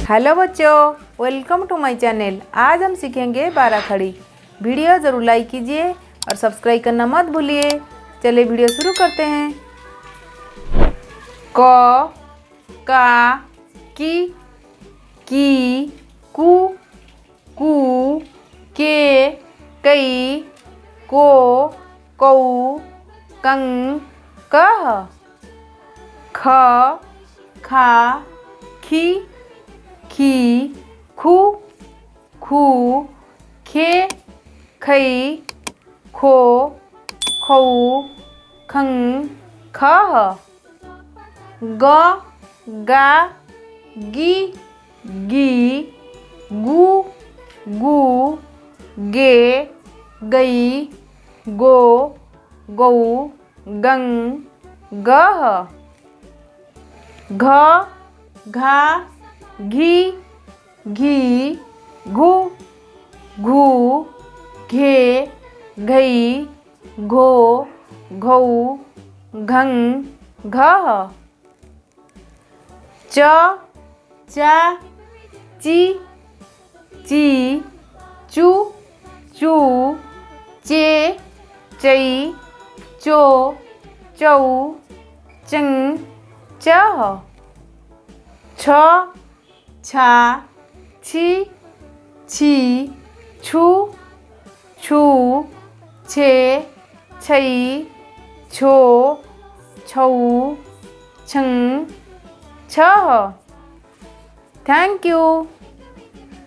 Hello बच्चों, welcome to my channel. आज हम सीखेंगे 12 खड़ी। वीडियो ज़रूर लाइक कीजिए और सब्सक्राइब करना मत भूलिए। चलिए वीडियो शुरू करते हैं। क का की कू कू के कई को कऊ कंग कह ख खा खी खी खू खू खे खई खो खऊ खंग खह ग गा गी गी गू गू गे गई गो गऊ गंग गह घ घा घी घी घू घू घे घई घो घऊ घंग घह च चा ची ची चू चू चे चई चो चऊ चंग चह छ छा छी छी छू छू छे छई छो छऊ छंग छह। Thank you.